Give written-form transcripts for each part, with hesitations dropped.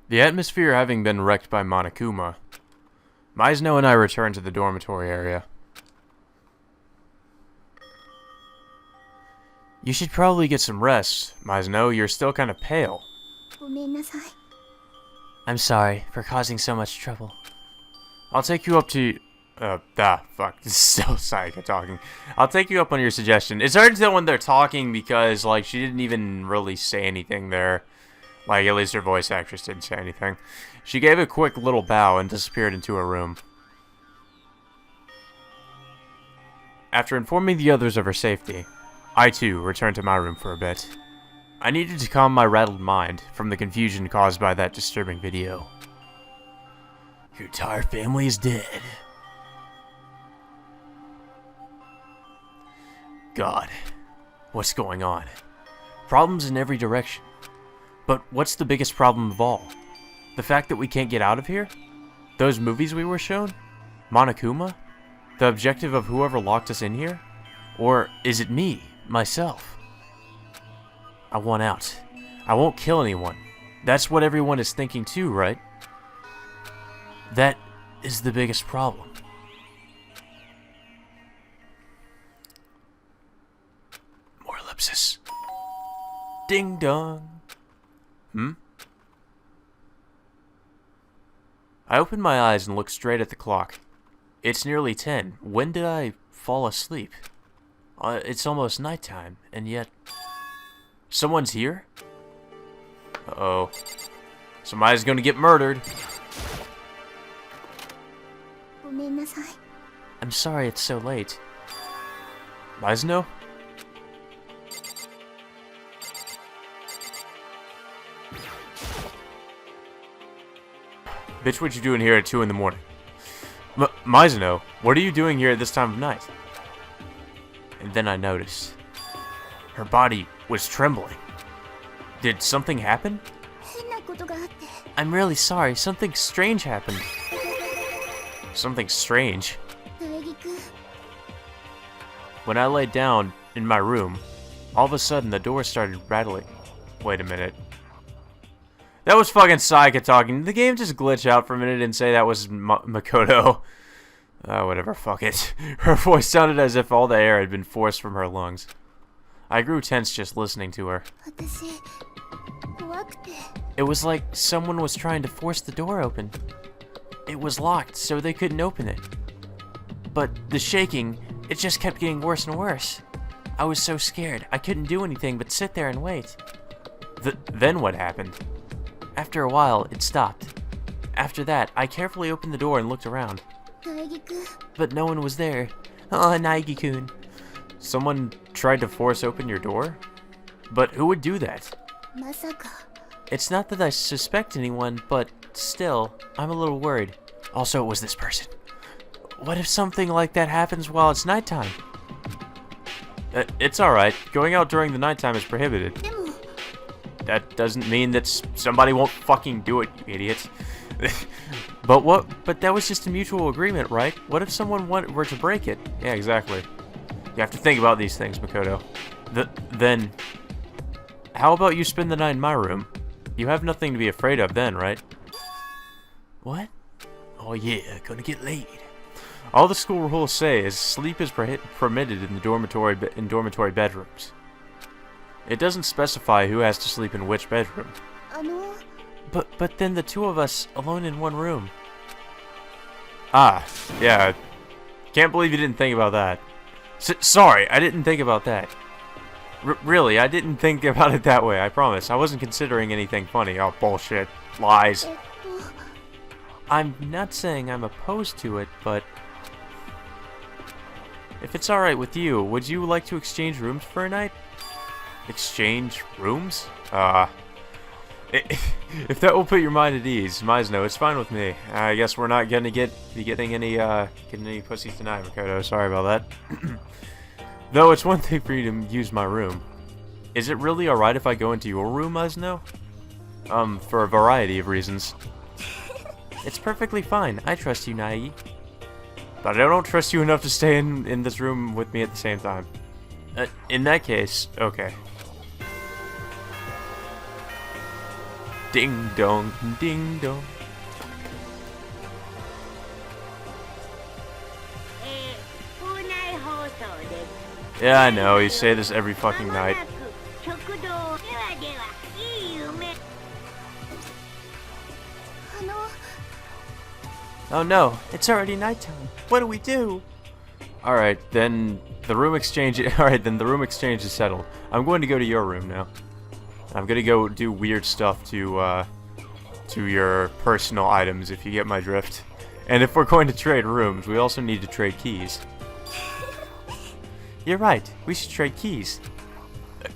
The atmosphere having been wrecked by Monokuma, Mizuno and I returned to the dormitory area. You should probably get some rest, Mizuno. You're still kind of pale. I'm sorry for causing so much trouble. I'll take you up to... fuck. This is still Sayaka talking. I'll take you up on your suggestion. It's hard to tell when they're talking because, like, she didn't even really say anything there. Like, at least her voice actress didn't say anything. She gave a quick little bow and disappeared into her room. After informing the others of her safety, I too returned to my room for a bit. I needed to calm my rattled mind from the confusion caused by that disturbing video. Your entire family is dead. God, what's going on? Problems in every direction. But what's the biggest problem of all? The fact that we can't get out of here? Those movies we were shown? Monokuma? The objective of whoever locked us in here? Or is it me, myself? I want out. I won't kill anyone. That's what everyone is thinking too, right? That is the biggest problem. More ellipsis. Ding dong. I opened my eyes and looked straight at the clock. It's nearly 10. When did I fall asleep? It's almost nighttime, and yet... Someone's here? Uh-oh. Somebody's gonna get murdered. I'm sorry it's so late. Mizuno? Bitch, what you doing here at 2 in the morning? Mizuno, what are you doing here at this time of night? And then I noticed. Her body was trembling. Did something happen? I'm really sorry. Something strange happened. Something strange? When I laid down in my room, all of a sudden the door started rattling. Wait a minute. That was fucking Sayaka talking. Did the game just glitch out for a minute and say that was Makoto? Whatever, fuck it. Her voice sounded as if all the air had been forced from her lungs. I grew tense just listening to her. It was like someone was trying to force the door open. It was locked, so they couldn't open it. But the shaking, it just kept getting worse and worse. I was so scared, I couldn't do anything but sit there and wait. Then what happened? After a while, it stopped. After that, I carefully opened the door and looked around. But no one was there. Oh, Naegi-kun. Someone tried to force open your door? But who would do that? It's not that I suspect anyone, but still, I'm a little worried. Also, it was this person. What if something like that happens while it's nighttime? It's alright. Going out during the nighttime is prohibited. That doesn't mean that somebody won't fucking do it, you idiots. But that was just a mutual agreement, right? What if someone were to break it? Yeah, exactly. You have to think about these things, Makoto. Then, how about you spend the night in my room? You have nothing to be afraid of then, right? What? Oh yeah, gonna get laid. All the school rules say is sleep is permitted in the dormitory bedrooms. It doesn't specify who has to sleep in which bedroom. But then the two of us alone in one room. Ah, yeah. Can't believe you didn't think about that. Sorry, I didn't think about that. Really, I didn't think about it that way, I promise. I wasn't considering anything funny. Oh, bullshit. Lies. I'm not saying I'm opposed to it, but... If it's alright with you, would you like to exchange rooms for a night? Exchange rooms? If that will put your mind at ease, Mizuno, it's fine with me. I guess we're not gonna be getting any pussies tonight, Makoto. Sorry about that. Though it's one thing for you to use my room. Is it really alright if I go into your room, Mizuno? For a variety of reasons. It's perfectly fine. I trust you, Naegi. But I don't trust you enough to stay in this room with me at the same time. In that case, okay. Ding dong, ding dong. Yeah, I know, you say this every fucking night. Oh no, it's already nighttime. What do we do? Alright, then the room exchange is settled. I'm going to go to your room now. I'm gonna go do weird stuff to your personal items, if you get my drift. And if we're going to trade rooms, we also need to trade keys. You're right, we should trade keys.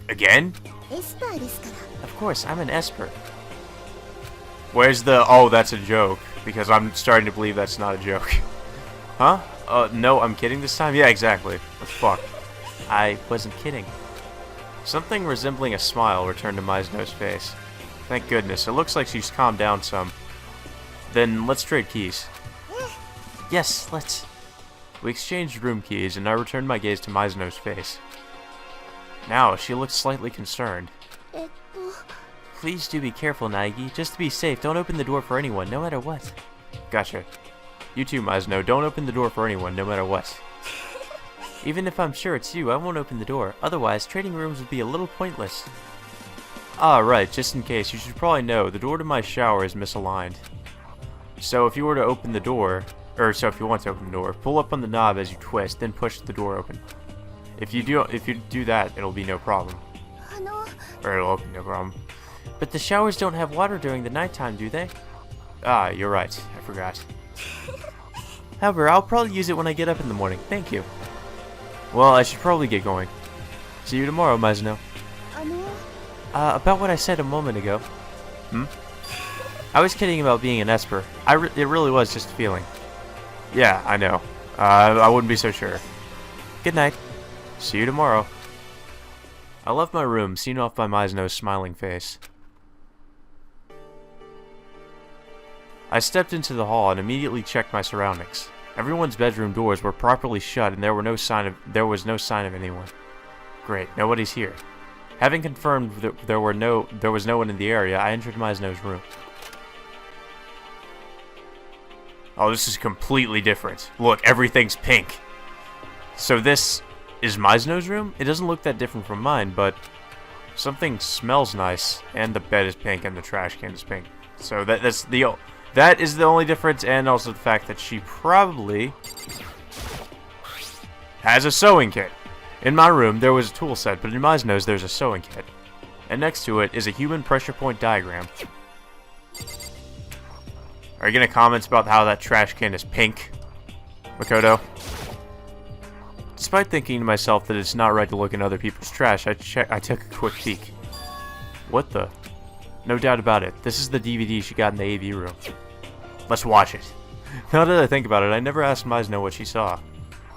Again? Of course, I'm an Esper. Where's the... Oh, that's a joke. Because I'm starting to believe that's not a joke. Huh? No, I'm kidding this time? Yeah, exactly. What the fuck? I wasn't kidding. Something resembling a smile returned to Mizuno's face. Thank goodness, it looks like she's calmed down some. Then, let's trade keys. Yes, let's... We exchanged room keys, and I returned my gaze to Mizuno's face. Now, she looked slightly concerned. Please do be careful, Naegi. Just to be safe, don't open the door for anyone, no matter what. Gotcha. You too, Mizuno. Don't open the door for anyone, no matter what. Even if I'm sure it's you, I won't open the door. Otherwise, trading rooms would be a little pointless. Ah, right. Just in case, you should probably know, the door to my shower is misaligned. So if you were to open the door, if you want to open the door, pull up on the knob as you twist, then push the door open. If you do that, it'll be no problem. Or it'll open no problem. But the showers don't have water during the nighttime, do they? Ah, you're right. I forgot. However, I'll probably use it when I get up in the morning. Thank you. Well, I should probably get going. See you tomorrow, Mizuno. About what I said a moment ago. Hmm? I was kidding about being an Esper. It really was just a feeling. Yeah, I know. I wouldn't be so sure. Good night. See you tomorrow. I left my room, seen off by Mizuno's smiling face. I stepped into the hall and immediately checked my surroundings. Everyone's bedroom doors were properly shut and there was no sign of anyone. Great, nobody's here. Having confirmed that there was no one in the area, I entered Mizuno's room. Oh, this is completely different. Look, everything's pink. So this is Mizuno's room? It doesn't look that different from mine, but something smells nice, and the bed is pink and the trash can is pink. So that is the only difference, and also the fact that she probably has a sewing kit. In my room, there was a tool set, but in Mizuno's, there's a sewing kit. And next to it is a human pressure point diagram. Are you going to comment about how that trash can is pink, Makoto? Despite thinking to myself that it's not right to look in other people's trash, I took a quick peek. What the? No doubt about it. This is the DVD she got in the AV room. Let's watch it. Now that I think about it, I never asked Mizuno what she saw.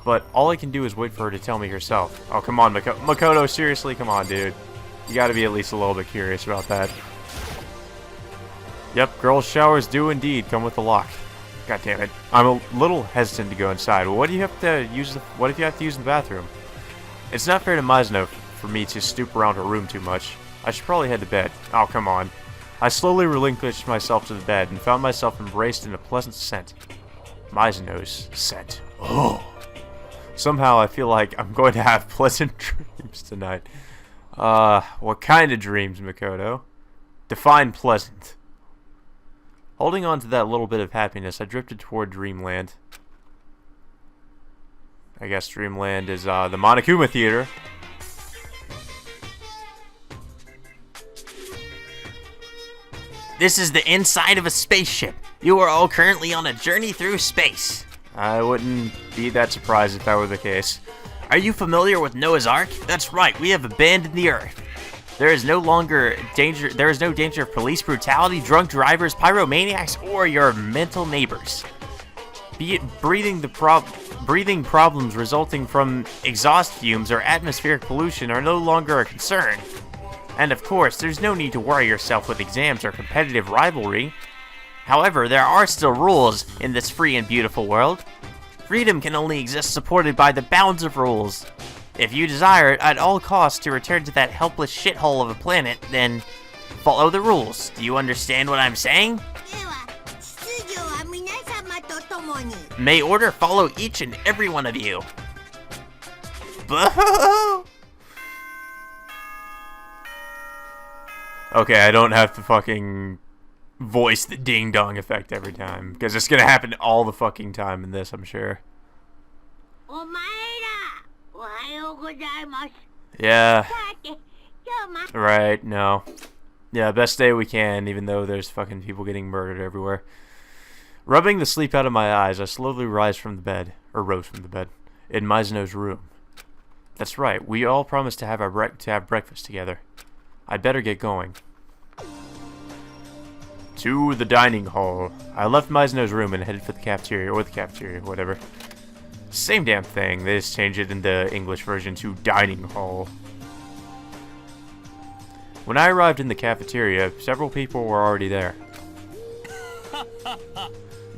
But all I can do is wait for her to tell me herself. Oh, come on, Makoto, seriously? Come on, dude. You gotta be at least a little bit curious about that. Yep, girls' showers do indeed come with a lock. God damn it. I'm a little hesitant to go inside. Well, what if you have to use the bathroom? It's not fair to Mizuno for me to stoop around her room too much. I should probably head to bed. Oh, come on. I slowly relinquished myself to the bed and found myself embraced in a pleasant scent. Mizuno's scent. Oh. Somehow I feel like I'm going to have pleasant dreams tonight. What kind of dreams, Makoto? Define pleasant. Holding on to that little bit of happiness, I drifted toward Dreamland. I guess Dreamland is, the Monokuma Theater. This is the inside of a spaceship. You are all currently on a journey through space. I wouldn't be that surprised if that were the case. Are you familiar with Noah's Ark? That's right, we have abandoned the Earth. There is no danger of police brutality, drunk drivers, pyromaniacs, or your mental neighbors. Be it breathing problems resulting from exhaust fumes or atmospheric pollution are no longer a concern. And of course, there's no need to worry yourself with exams or competitive rivalry. However, there are still rules in this free and beautiful world. Freedom can only exist supported by the bounds of rules. If you desire at all costs to return to that helpless shithole of a planet, then Follow the rules. Do you understand what I'm saying? では秩序は皆様と共に May order follow each and every one of you. Boo-hoo-hoo! Okay, I don't have to fucking voice the ding dong effect every time, because it's gonna happen all the fucking time in this, I'm sure. お前らおはようございます Yeah, さて今日も right, no. Yeah, best day we can, even though there's fucking people getting murdered everywhere. Rubbing the sleep out of my eyes, I slowly rose from the bed, in Mizuno's room. That's right, we all promised to have breakfast together. I'd better get going. To the dining hall. I left Mizuno's room and headed for the cafeteria, whatever. Same damn thing, they just changed it in the English version to dining hall. When I arrived in the cafeteria, several people were already there.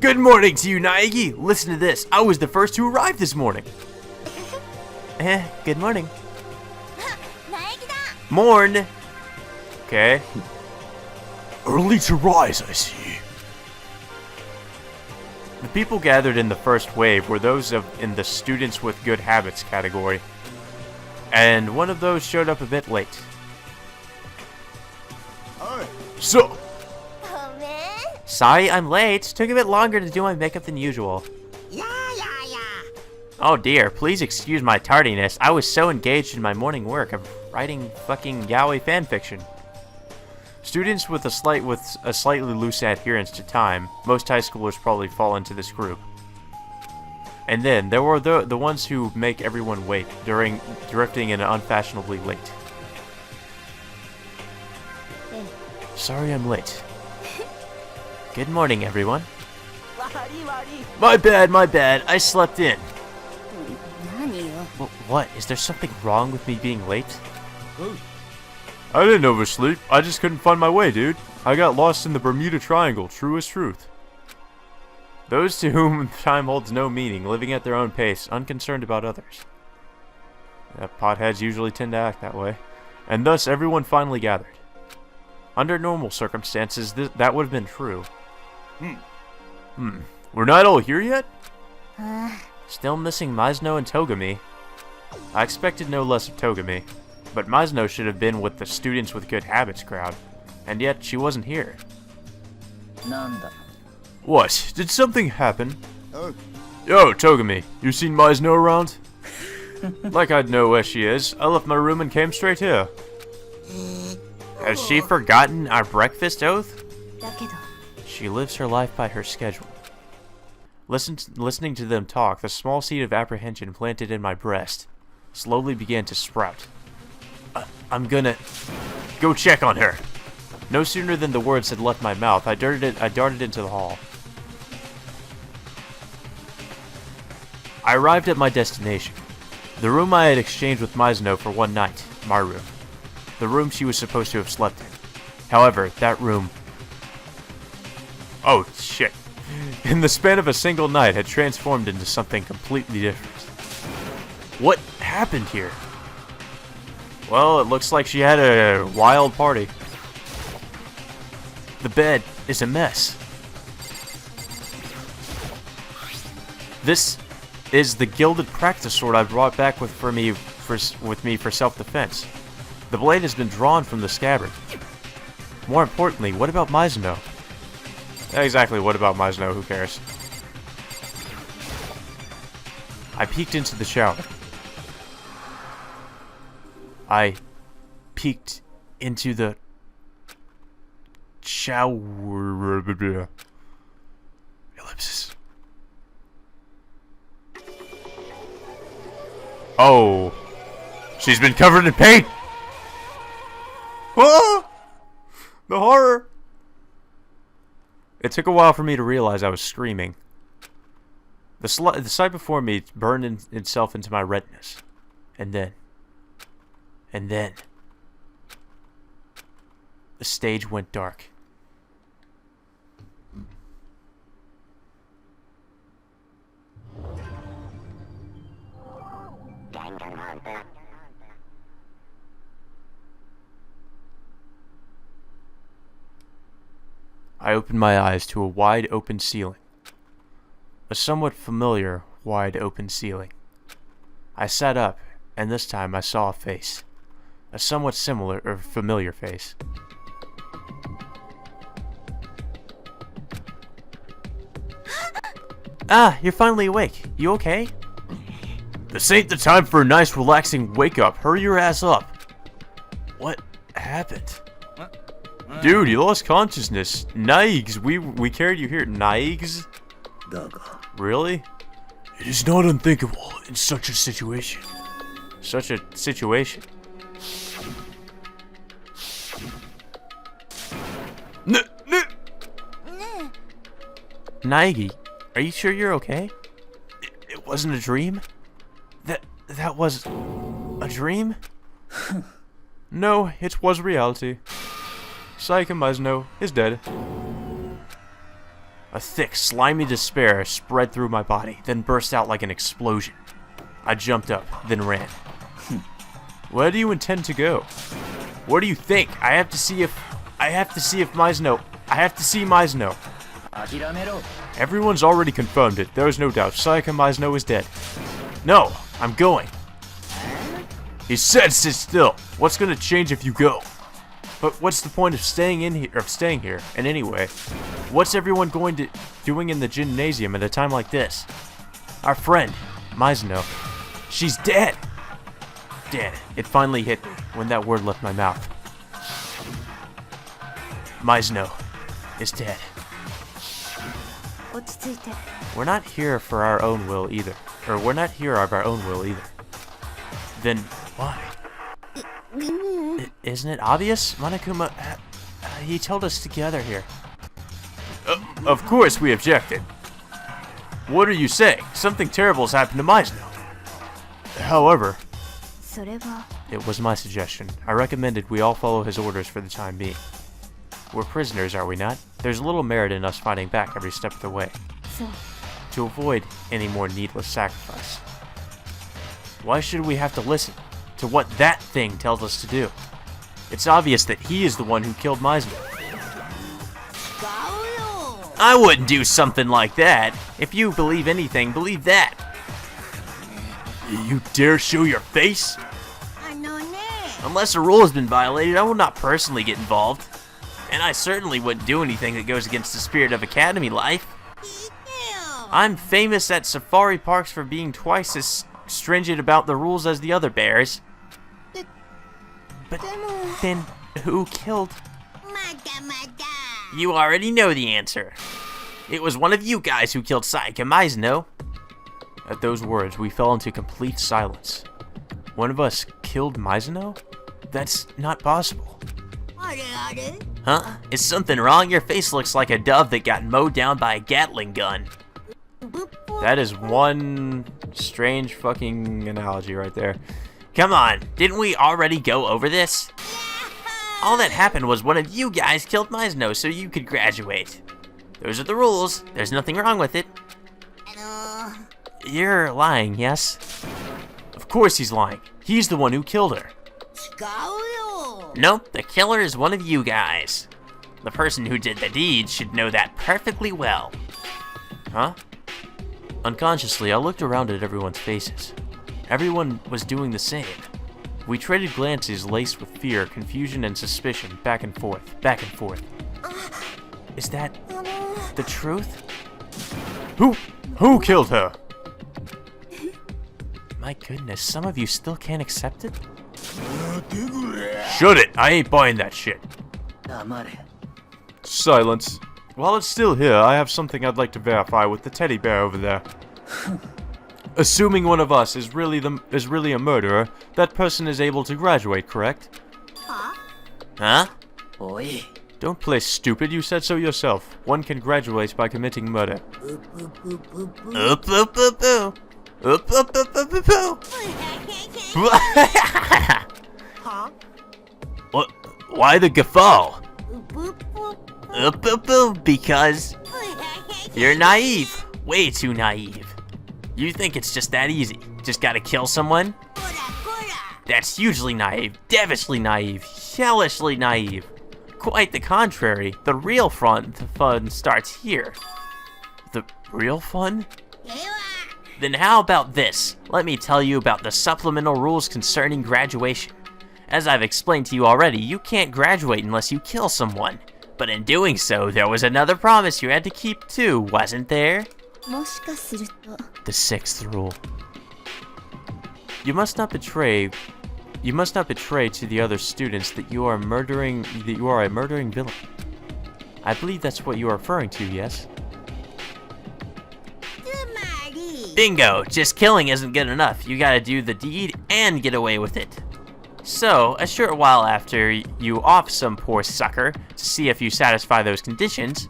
Good morning to you, Naegi! Listen to this, I was the first to arrive this morning! Good morning. 苗木だ Morn! Okay. Early to rise, I see. The people gathered in the first wave were those in the students with good habits category. And one of those showed up a bit late. So, ごめん Sorry I'm late. Took a bit longer to do my makeup than usual. ややや Oh dear, please excuse my tardiness. I was so engaged in my morning work of writing fucking yaoi fanfiction. Students with a slightly loose adherence to time, most high schoolers probably fall into this group. And then there were the ones who make everyone wait, drifting in unfashionably late. Sorry I'm late. Good morning, everyone. 悪い悪い My bad, I slept in. 何よ What? Is there something wrong with me being late? I didn't oversleep. I just couldn't find my way, dude. I got lost in the Bermuda Triangle, true as truth. Those to whom time holds no meaning, living at their own pace, unconcerned about others. Yeah, potheads usually tend to act that way. And thus, everyone finally gathered. Under normal circumstances, that would have been true. We're not all here yet? Still missing Mizuno and Togami. I expected no less of Togami, but Mizuno should have been with the students with good habits crowd, and yet she wasn't here. なんだ What? Did something happen? Yo, Togami, you seen Mizuno around? Like I'd know where she is. I left my room and came straight here. Has she forgotten our breakfast oath? だけど She lives her life by her schedule. Listening to them talk, the small seed of apprehension planted in my breast slowly began to sprout. I'm gonna go check on her. No sooner than the words had left my mouth, I darted into the hall. I arrived at my destination. The room I had exchanged with Mizuno for one night, my room. The room she was supposed to have slept in. However, that room... Oh, shit. In the span of a single night had transformed into something completely different. What happened here? Well, it looks like she had a wild party. The bed is a mess. This is the gilded practice sword I brought back with me for self-defense. The blade has been drawn from the scabbard. More importantly, what about Mizuno? Exactly, what about Mizuno? Who cares? I peeked into the shower. I peeked into the shower. Ellipsis. Oh. She's been covered in paint! Ah! The horror! It took a while for me to realize I was screaming. The sight before me burned itself into my retinas. And then... the stage went dark. Danganronpa. I opened my eyes to a wide open ceiling. A somewhat familiar wide open ceiling. I sat up, and this time I saw a face. A somewhat similar or familiar face. Ah, you're finally awake. You okay? This ain't the time for a nice relaxing wake up. Hurry your ass up. What happened? Dude, you lost consciousness. Naigs, we carried you here. Naigs? Really? It is not unthinkable in such a situation. Such a situation? Naigi, are you sure you're okay? It wasn't a dream? That was a dream? No, it was reality. Saika Mizuno is dead. A thick, slimy despair spread through my body, then burst out like an explosion. I jumped up, then ran. Where do you intend to go? What do you think? I have to see Mizuno. Everyone's already confirmed it. There is no doubt. Saika Mizuno is dead. No, I'm going. He said sit still. What's gonna change if you go? But what's the point of staying here? And anyway, what's everyone doing in the gymnasium at a time like this? Our friend, Mizuno, she's dead. Damn it! It finally hit me when that word left my mouth. Mizuno is dead. We're not here for our own will either. Or we're not here of our own will either. Then why? Isn't it obvious? Monokuma, he told us to gather here. Of course we objected. What are you saying? Something terrible has happened to Mizuno. However, it was my suggestion. I recommended we all follow his orders for the time being. We're prisoners, are we not? There's little merit in us fighting back every step of the way. To avoid any more needless sacrifice. Why should we have to listen to what that thing tells us to do? It's obvious that he is the one who killed Mizuno. I wouldn't do something like that. If you believe anything, believe that. You dare show your face? Unless a rule has been violated, I will not personally get involved. And I certainly wouldn't do anything that goes against the spirit of Academy life. I'm famous at safari parks for being twice as stringent about the rules as the other bears. But then, who killed? You already know the answer. It was one of you guys who killed Saika Mizuno. At those words, we fell into complete silence. One of us killed Mizuno? That's not possible. Huh? Is something wrong? Your face looks like a dove that got mowed down by a Gatling gun. That is one strange fucking analogy right there. Come on, didn't we already go over this? All that happened was one of you guys killed Mizuno so you could graduate. Those are the rules. There's nothing wrong with it. You're lying, yes? Of course he's lying. He's the one who killed her. Nope, the killer is one of you guys. The person who did the deed should know that perfectly well. Huh? Unconsciously, I looked around at everyone's faces. Everyone was doing the same. We traded glances laced with fear, confusion, and suspicion, back and forth, back and forth. Is that the truth? Who killed her? My goodness, some of you still can't accept it? Shut it! I ain't buying that shit. Silence. While it's still here, I have something I'd like to verify with the teddy bear over there. Assuming one of us is really a murderer, that person is able to graduate, correct? Huh? Don't play stupid, you said so yourself. One can graduate by committing murder. What? Why the guffaw? Because you're naive. Way too naive. You think it's just that easy. Just gotta kill someone? That's hugely naive, devilishly naive, hellishly naive. Quite the contrary. The real fun starts here. The real fun? では Then how about this? Let me tell you about the supplemental rules concerning graduation. As I've explained to you already, you can't graduate unless you kill someone. But in doing so, there was another promise you had to keep too, wasn't there? もしかすると The sixth rule. You must not betray to the other students that you are a murdering villain. I believe that's what you are referring to, yes? つまり Bingo! Just killing isn't good enough. You gotta do the deed and get away with it. So, a short while after you off some poor sucker to see if you satisfy those conditions,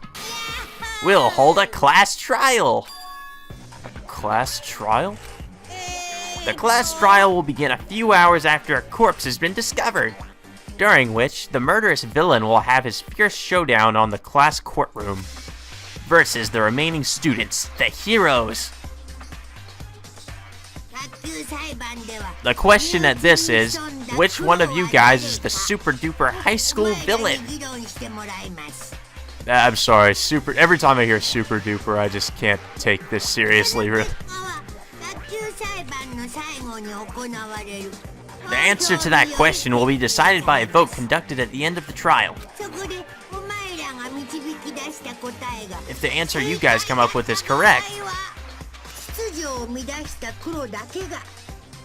we'll hold a class trial. Class trial? The class trial will begin a few hours after a corpse has been discovered, during which the murderous villain will have his fierce showdown on the class courtroom versus the remaining students, the heroes. 卓球裁判では The question at this is, which one of you guys is the super duper high school お前ら villain? に議論してもらいます I'm sorry, every time I hear super duper, I just can't take this seriously, really. 結果は卓球裁判の最後に行われる The answer to that question will be decided by a vote conducted at the end of the trial. そこでお前らが導き出した答えが If the answer you guys come up with is correct, 秩序を乱した黒だけが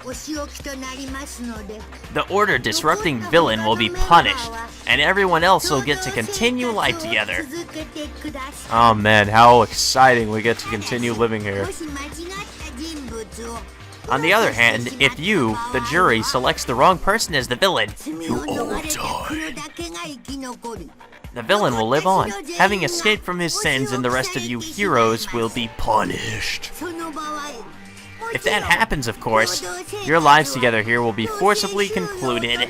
お仕置きとなりますので the order disrupting villain will be punished, and everyone else will get to continue life together. 続けてくださ Oh man, how exciting we get to continue living い here. もし間違った人物を On the other hand, if you, the jury, selects the wrong person as the villain, 罪を逃れた黒だけが生き残る the villain will live on, having escaped from his sins, and the rest of you heroes will be punished. その場合 If that happens, of course, your lives together here will be forcibly concluded.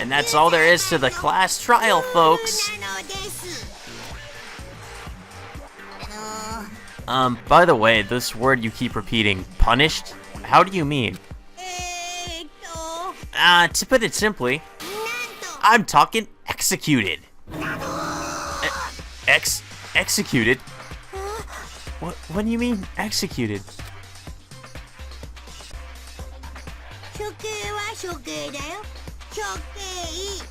And that's all there is to the class trial, folks. By the way, this word you keep repeating, punished, how do you mean? To put it simply, I'm talking executed. Executed? What do you mean, executed? 処刑は処刑だよ処刑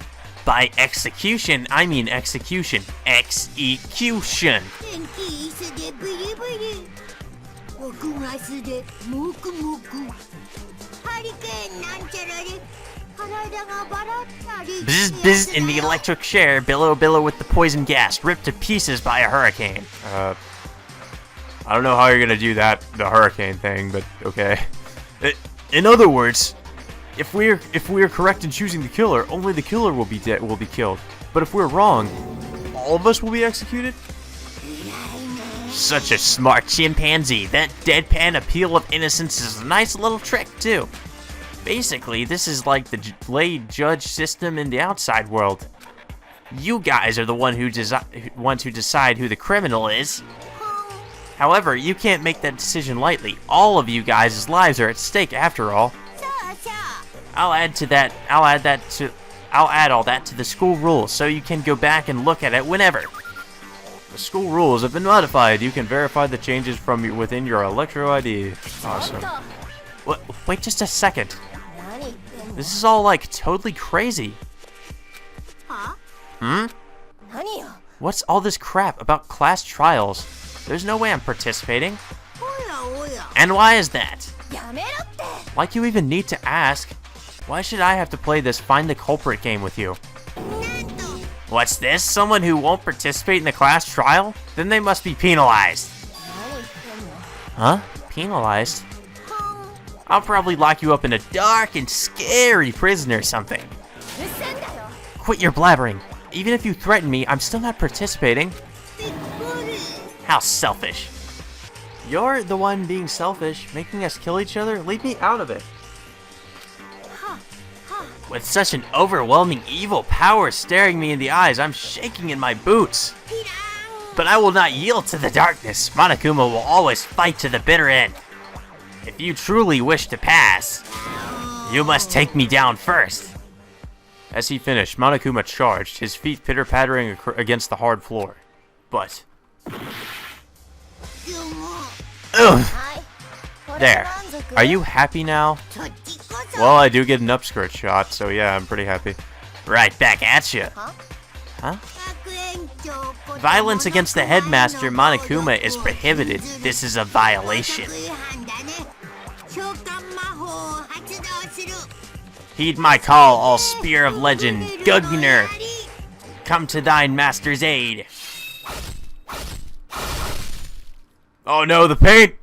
By execution, I mean execution. Execution. 天気椅子でブリブリ奥ガスでモクモクハリケーンなんちゃらで体がバラったり Bzz bzz in the electric chair, billow billow with the poison gas, ripped to pieces by a hurricane. I don't know how you're gonna do that, the hurricane thing, but okay. In other words, if we're correct in choosing the killer, only the killer will be killed. But if we're wrong, all of us will be executed? Such a smart chimpanzee. That deadpan appeal of innocence is a nice little trick, too. Basically, this is like the delayed judge system in the outside world. You guys are the ones who decide who the criminal is. However, you can't make that decision lightly. All of you guys' lives are at stake after all. そうそう I'll add all that to the school rules so you can go back and look at it whenever. The school rules have been modified. You can verify the changes from within your Electro ID. Awesome. Wait just a second. This is all like totally crazy. は Hmm? 何よ What's all this crap about class trials? There's no way I'm participating. おやおや And why is that? やめろって Like you even need to ask. Why should I have to play this find the culprit game with you? なんと What's this? Someone who won't participate in the class trial? Then they must be penalized. 何言ってんの Huh? Penalized? I'll probably lock you up in a dark and scary prison or something. うっせんだよ Quit your blabbering. Even if you threaten me, I'm still not participating. びっくり How selfish. You're the one being selfish, making us kill each other. Leave me out of it. With such an overwhelming evil power staring me in the eyes, I'm shaking in my boots. ピラーン But I will not yield to the darkness. Monokuma will always fight to the bitter end. If you truly wish to pass, you must take me down first. As he finished, Monokuma charged, his feet pitter-pattering against the hard floor. But... Ugh! There. Are you happy now? Well, I do get an upskirt shot, so yeah, I'm pretty happy. Right back at you. Huh? Violence against the headmaster, Monokuma, is prohibited. This is a violation. Heed my call, all spear of legend. Gugner, come to thine master's aid. Oh no, the paint!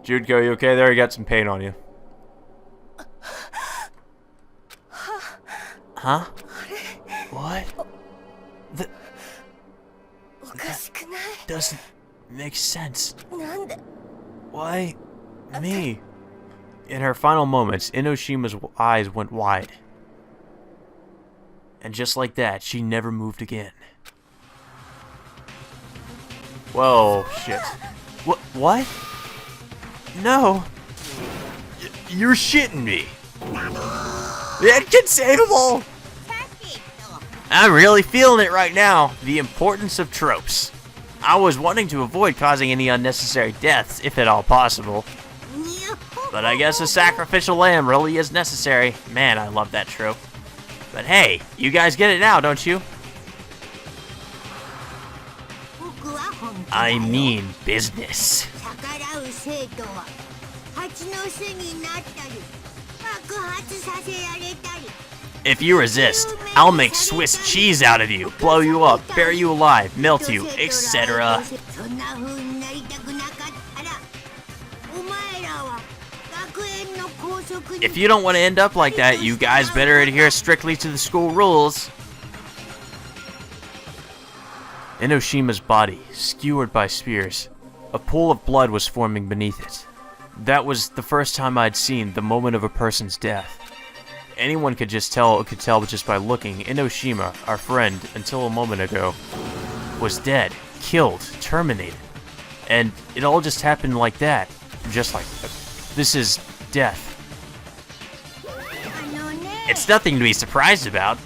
Judko, you okay there? You got some paint on you. Huh? What? That doesn't make sense. Why me? In her final moments, Inoshima's eyes went wide. And just like that, she never moved again. Whoa, shit. What? No. You're shitting me. Inconceivable! I'm really feeling it right now. The importance of tropes. I was wanting to avoid causing any unnecessary deaths, if at all possible. But I guess a sacrificial lamb really is necessary. Man, I love that trope. But hey, you guys get it now, don't you? I mean business. If you resist, I'll make Swiss cheese out of you, blow you up, bury you alive, melt you, etc. If you don't want to end up like that, you guys better adhere strictly to the school rules. Inoshima's body, skewered by spears. A pool of blood was forming beneath it. That was the first time I'd seen the moment of a person's death. Anyone could tell just by looking. Inoshima, our friend, until a moment ago, was dead, killed, terminated. And it all just happened like that. Just like that. This is death. It's nothing to be surprised about.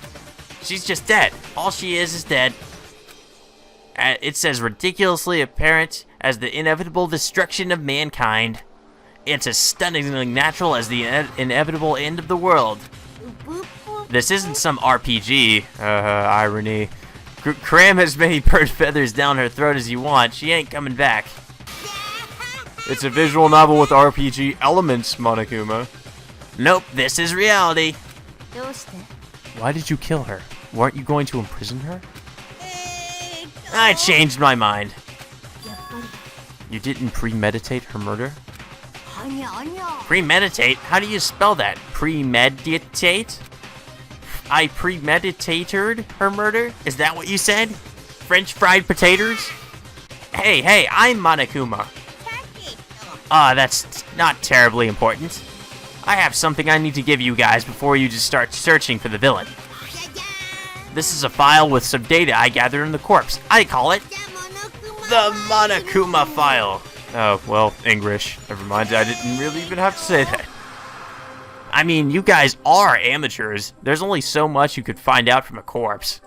She's just dead. All she is dead. It's as ridiculously apparent as the inevitable destruction of mankind. It's as stunningly natural as the inevitable end of the world. This isn't some RPG. Irony. Cram as many bird feathers down her throat as you want. She ain't coming back. It's a visual novel with RPG elements, Monokuma. Nope, this is reality. Why did you kill her? Weren't you going to imprison her? I changed my mind. You didn't premeditate her murder? Premeditate? How do you spell that? Premeditate? I premeditated her murder? Is that what you said? French fried potatoes? Hey, I'm Monokuma. That's not terribly important. I have something I need to give you guys before you just start searching for the villain. This is a file with some data I gathered in the corpse. I call it the Monokuma file. Oh, well, English. Never mind, I didn't really even have to say that. I mean, you guys are amateurs. There's only so much you could find out from a corpse.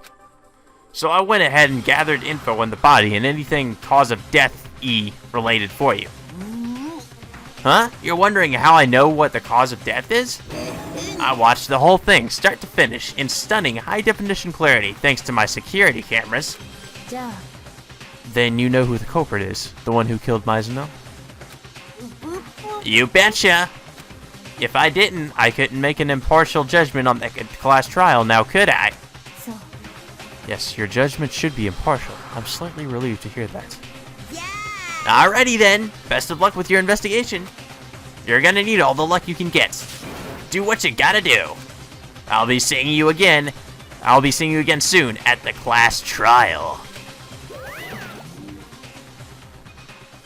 So I went ahead and gathered info on the body and anything cause of death-y related for you. Huh? You're wondering how I know what the cause of death is? I watched the whole thing, start to finish, in stunning high-definition clarity thanks to my security cameras. Then you know who the culprit is, the one who killed Mizuno? You betcha! If I didn't, I couldn't make an impartial judgment on the class trial, now could I? Yes, your judgment should be impartial. I'm slightly relieved to hear that. Alrighty then, best of luck with your investigation. You're gonna need all the luck you can get. Do what you gotta do. I'll be seeing you again soon at the class trial.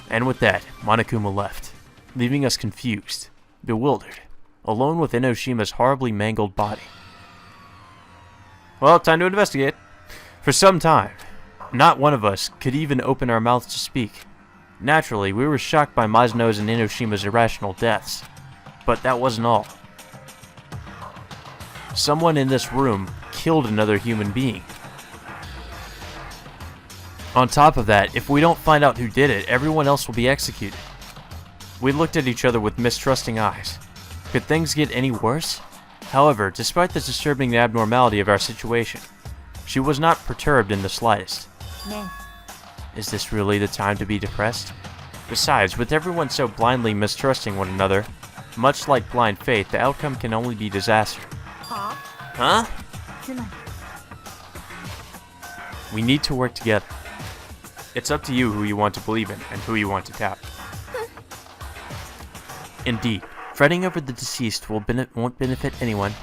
And with that, Monokuma left, leaving us confused, bewildered, alone with Inoshima's horribly mangled body. Well, time to investigate. For some time, not one of us could even open our mouths to speak. Naturally, we were shocked by Mizuno's and Inoshima's irrational deaths. But that wasn't all. Someone in this room killed another human being. On top of that, if we don't find out who did it, everyone else will be executed. We looked at each other with mistrusting eyes. Could things get any worse? However, despite the disturbing abnormality of our situation, she was not perturbed in the slightest. Is this really the time to be depressed? Besides, with everyone so blindly mistrusting one another, much like blind faith, the outcome can only be disaster. Huh? We need to work together. It's up to you who you want to believe in and who you want to doubt. Indeed, fretting over the deceased won't benefit anyone.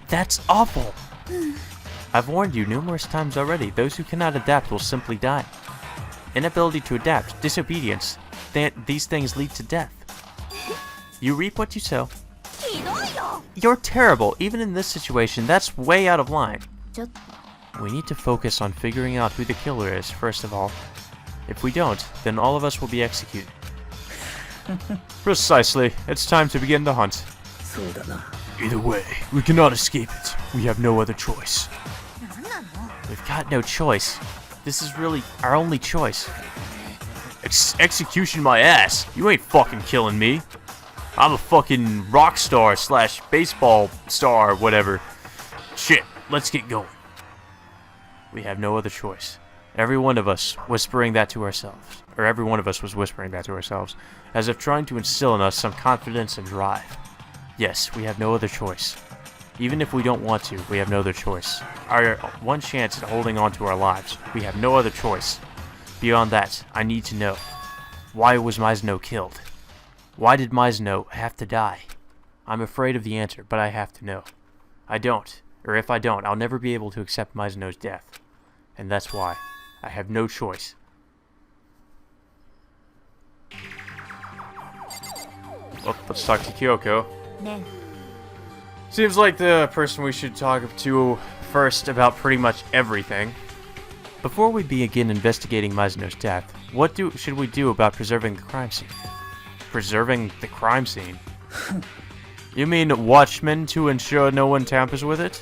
That's awful! I've warned you numerous times already. Those who cannot adapt will simply die. Inability to adapt, disobedience, these things lead to death. You reap what you sow. You're terrible. Even in this situation, that's way out of line. We need to focus on figuring out who the killer is, first of all. If we don't, then all of us will be executed. Precisely. It's time to begin the hunt. Either way, we cannot escape it. We have no other choice. We've got no choice. This is really our only choice. Execution my ass. You ain't fucking killing me. I'm a fucking rock star / baseball star or whatever. Shit, let's get going. We have no other choice. Every one of us whispering that to ourselves. Or every one of us was whispering that to ourselves, as if trying to instill in us some confidence and drive. Yes, we have no other choice. Even if we don't want to, we have no other choice. Our one chance at holding on to our lives. We have no other choice. Beyond that, I need to know. Why was Mizuno killed? Why did Mizuno have to die? I'm afraid of the answer, but I have to know. I don't, or if I don't, I'll never be able to accept Mizuno's death. And that's why. I have no choice. Well, let's talk to Kyoko. Seems like the person we should talk to first about pretty much everything. Before we begin investigating Mizuno's death, what should we do about preserving the crime scene? Preserving the crime scene? You mean watchmen to ensure no one tampers with it?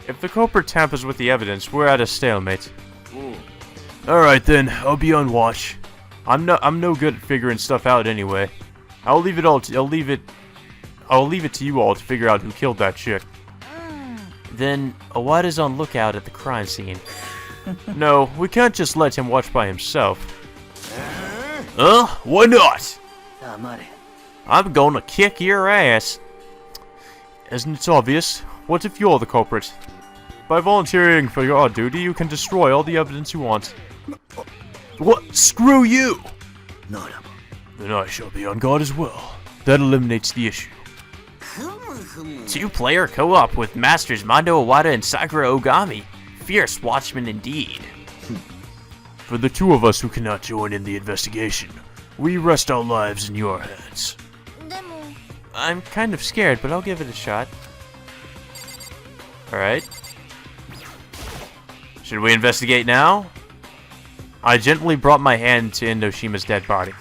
If the culprit tampers with the evidence, we're at a stalemate. Alright then, I'll be on watch. I'm no good at figuring stuff out anyway. I'll leave it to you all to figure out who killed that chick. Then, Owada's on lookout at the crime scene. No, we can't just let him watch by himself. Why not? I'm gonna kick your ass. Isn't it obvious? What if you're the culprit? By volunteering for your duty, you can destroy all the evidence you want. What? Screw you! Then I shall be on guard as well. That eliminates the issue. Two-player co-op with Masters Mondo Owada and Sakura Ogami. Fierce watchman indeed. For the two of us who cannot join in the investigation, we rest our lives in your hands. I'm kind of scared, but I'll give it a shot. Alright. Should we investigate now? I gently brought my hand to Indoshima's dead body.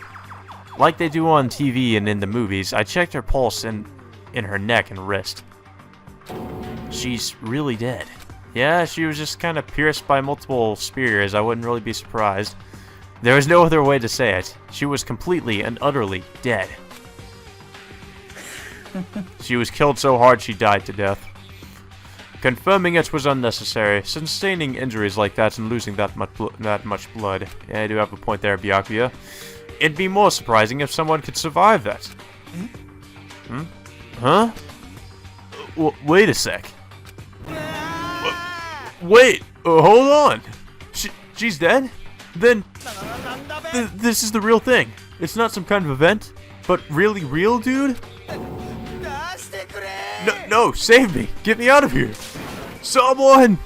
Like they do on TV and in the movies, I checked her pulse in her neck and wrist. She's really dead. Yeah, she was just kind of pierced by multiple spears. I wouldn't really be surprised. There was no other way to say it. She was completely and utterly dead. She was killed so hard she died to death. Confirming it was unnecessary. Sustaining injuries like that and losing that much blood. Yeah, I do have a point there, Byakuya. It'd be more surprising if someone could survive that. Huh? Wait a sec. Wait, hold on. She's dead? Then this is the real thing. It's not some kind of event, but really real, dude? No, save me. Get me out of here. Someone!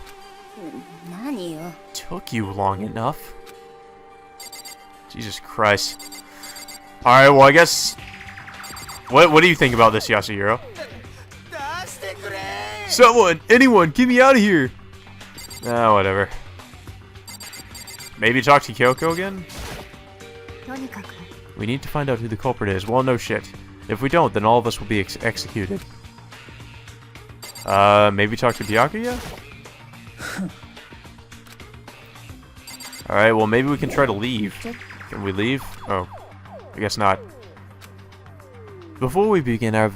Took you long enough. Jesus Christ. Alright, well, I guess... What do you think about this, Yasuhiro? Someone! Anyone! Get me out of here! Ah, whatever. Maybe talk to Kyoko again? We need to find out who the culprit is. Well, no shit. If we don't, then all of us will be executed. Maybe talk to Byakuya? Alright, well maybe we can try to leave. Can we leave? Oh, I guess not. Before we begin our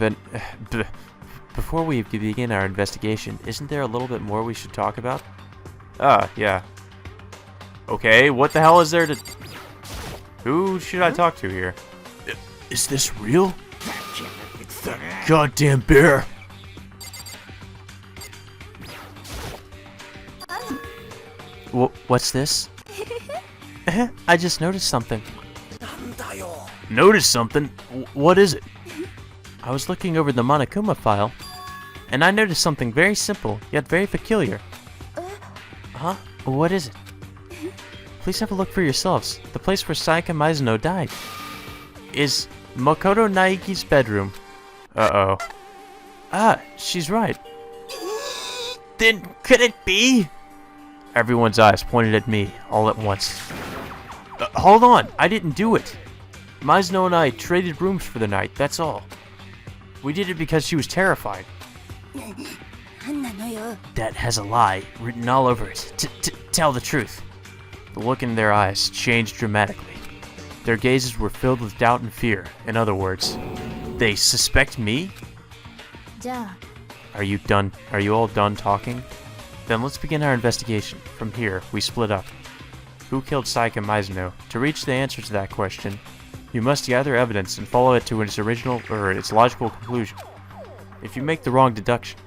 investigation, isn't there a little bit more we should talk about? Yeah. Okay, what the hell is there to... Who should I talk to here? Is this real? That goddamn bear! What's this? I just noticed something. Noticed something? What is it? I was looking over the Monokuma file, and I noticed something very simple, yet very peculiar. Huh? What is it? Please have a look for yourselves. The place where Sayaka Mizuno died is Makoto Naiki's bedroom. Uh-oh. Ah, she's right. Then could it be? Everyone's eyes pointed at me, all at once. Hold on, I didn't do it. Mizuno and I traded rooms for the night, that's all. We did it because she was terrified. That has a lie written all over it. Tell the truth. The look in their eyes changed dramatically. Their gazes were filled with doubt and fear. In other words, they suspect me? Are you done? Are you all done talking? Then let's begin our investigation. From here, we split up. Who killed Sayaka Mizuno? To reach the answer to that question, you must gather evidence and follow it to its its logical conclusion. If you make the wrong deduction,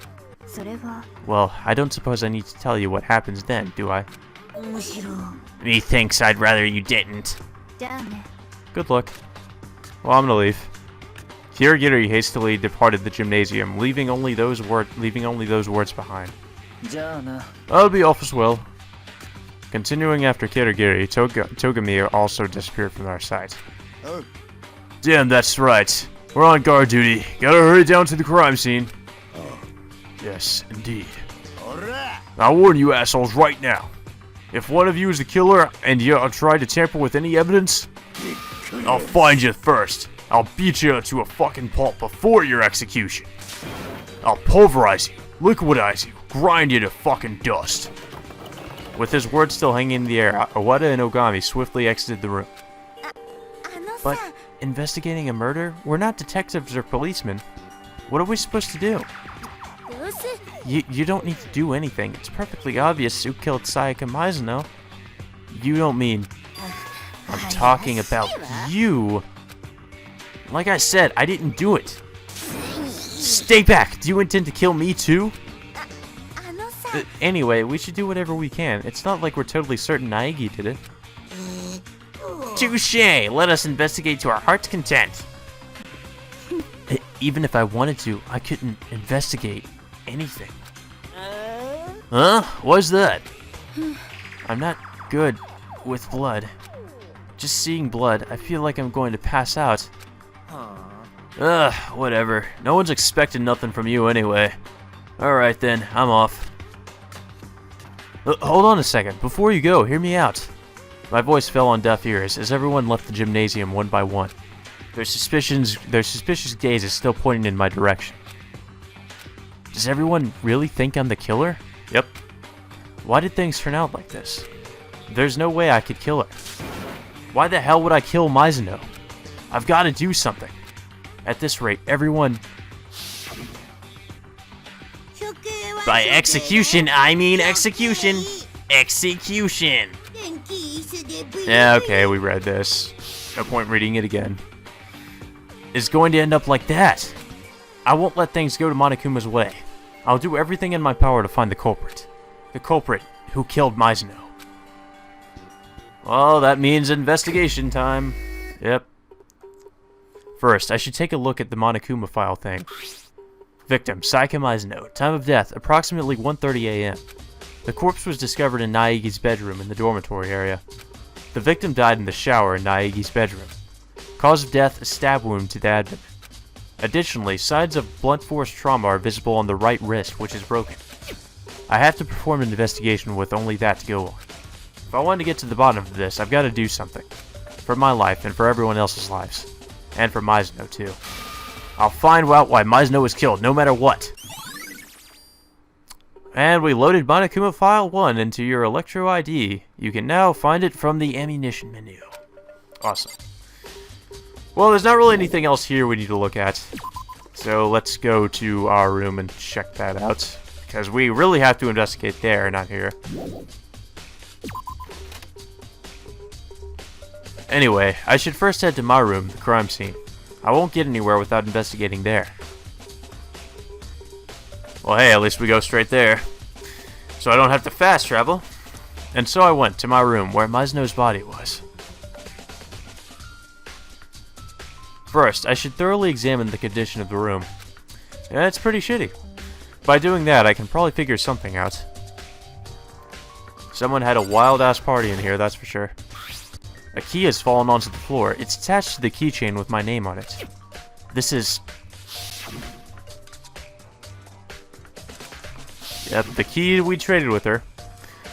well, I don't suppose I need to tell you what happens then, do I? Methinks I'd rather you didn't. Good luck. Well, I'm gonna leave. Kirigiri hastily departed the gymnasium, leaving only those words behind. I'll be off as well. Continuing after Kirigiri, Togami also disappeared from our sight. Damn, that's right. We're on guard duty. Gotta hurry down to the crime scene. Yes, indeed. I'll warn you assholes right now. If one of you is the killer and you try to tamper with any evidence, I'll find you first. I'll beat you to a fucking pulp before your execution. I'll pulverize you, liquidize you, grind you to fucking dust. With his words still hanging in the air, Owada and Ogami swiftly exited the room. But investigating a murder? We're not detectives or policemen. What are we supposed to do? You don't need to do anything. It's perfectly obvious who killed Sayaka Mizuno. You don't mean... I'm talking about you. Like I said, I didn't do it. Stay back! Do you intend to kill me too? Anyway, we should do whatever we can. It's not like we're totally certain Naegi did it. Touché! Let us investigate to our heart's content. Even if I wanted to, I couldn't investigate anything. Huh? What's that? I'm not good with blood. Just seeing blood, I feel like I'm going to pass out. Ugh, whatever. No one's expecting nothing from you anyway. Alright then, I'm off. Hold on a second. Before you go, hear me out. My voice fell on deaf ears as everyone left the gymnasium one by one. Their suspicious gazes still pointing in my direction. Does everyone really think I'm the killer? Yep. Why did things turn out like this? There's no way I could kill her. Why the hell would I kill Mizuno? I've got to do something. At this rate, everyone... By execution, I mean execution. Execution. Yeah, okay, we read this. No point reading it again. It's going to end up like that. I won't let things go to Monokuma's way. I'll do everything in my power to find the culprit. The culprit who killed Mizuno. Well, that means investigation time. Yep. First, I should take a look at the Monokuma file thing. Victim, Sayaka Mizuno. Time of death, approximately 1:30 a.m. The corpse was discovered in Naegi's bedroom in the dormitory area. The victim died in the shower in Naegi's bedroom. Cause of death, a stab wound to the abdomen. Additionally, signs of blunt force trauma are visible on the right wrist, which is broken. I have to perform an investigation with only that to go on. If I want to get to the bottom of this, I've got to do something. For my life, and for everyone else's lives. And for Mizuno, too. I'll find out why Mizuno was killed, no matter what. And we loaded Monokuma File 1 into your Electro ID. You can now find it from the ammunition menu. Awesome. Well, there's not really anything else here we need to look at. So let's go to our room and check that out. Because we really have to investigate there, not here. Anyway, I should first head to my room, the crime scene. I won't get anywhere without investigating there. Well, hey, at least we go straight there. So I don't have to fast travel. And so I went to my room where Mizuno's body was. First, I should thoroughly examine the condition of the room. Yeah, it's pretty shitty. By doing that, I can probably figure something out. Someone had a wild-ass party in here, that's for sure. A key has fallen onto the floor. It's attached to the keychain with my name on it. This is... Yep, the key we traded with her.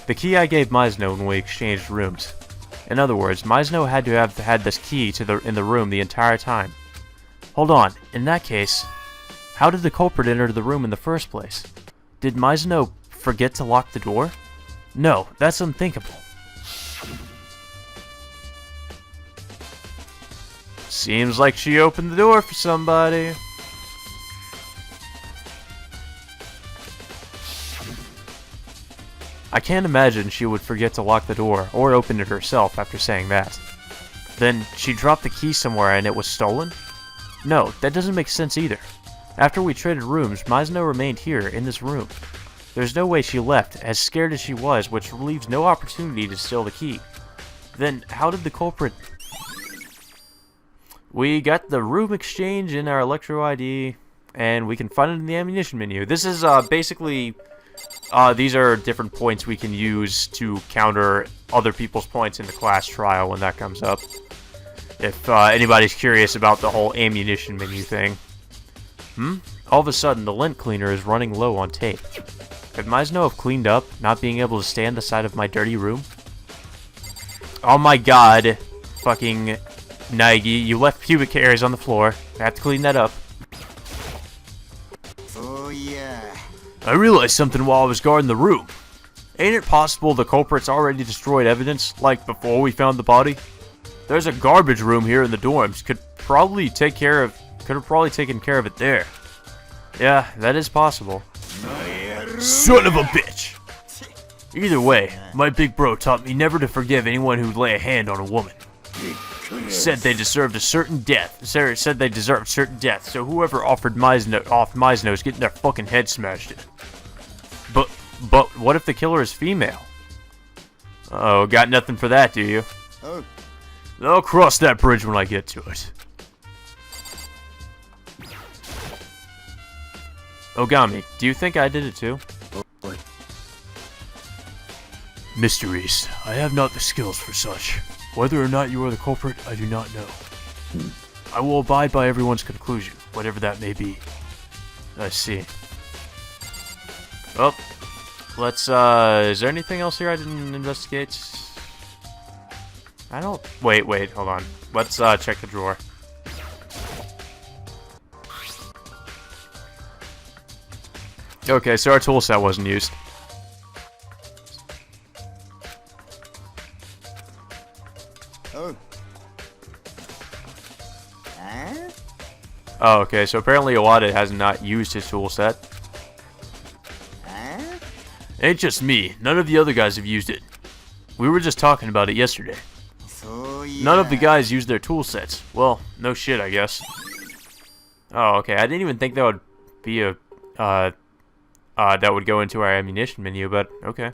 The key I gave Mizuno when we exchanged rooms. In other words, Mizuno had to have had this key in the room the entire time. Hold on, in that case, how did the culprit enter the room in the first place? Did Mizuno forget to lock the door? No, that's unthinkable. Seems like she opened the door for somebody. I can't imagine she would forget to lock the door or open it herself after saying that. Then she dropped the key somewhere and it was stolen? No, that doesn't make sense either. After we traded rooms, Mizuno remained here in this room. There's no way she left, as scared as she was, which leaves no opportunity to steal the key. Then how did the culprit... We got the room exchange in our Electro ID, and we can find it in the ammunition menu. This is basically... these are different points we can use to counter other people's points in the class trial when that comes up. If anybody's curious about the whole ammunition menu thing. All of a sudden, the lint cleaner is running low on tape. Could Mizuno have cleaned up, not being able to stand the side of my dirty room? Oh my god. Fucking Naegi, you left pubic hairs on the floor. I have to clean that up. Oh yeah. I realized something while I was guarding the room. Ain't it possible the culprit's already destroyed evidence, like before we found the body? There's a garbage room here in the dorms. Could have probably taken care of it there. Yeah, that is possible. Son of a bitch! Either way, my big bro taught me never to forgive anyone who'd lay a hand on a woman. Said they deserved a certain death. Said they deserved certain death, so whoever offered Mizuno's getting their fucking head smashed in. But what if the killer is female? Oh, got nothing for that, do you? Oh. I'll cross that bridge when I get to it. Ogami, do you think I did it too? Mysteries. I have not the skills for such. Whether or not you are the culprit, I do not know. I will abide by everyone's conclusion, whatever that may be. I see. Well, let's, is there anything else here I didn't investigate? I don't... Wait, hold on. Let's, check the drawer. Okay, so our tool set wasn't used. Oh. Huh? Oh, okay, so apparently Iwata has not used his tool set. Huh? Ain't just me, none of the other guys have used it. We were just talking about it yesterday. So yeah. None of the guys used their tool sets. Well, no shit, I guess. Oh, okay, I didn't even think that would be a, that would go into our ammunition menu, but okay.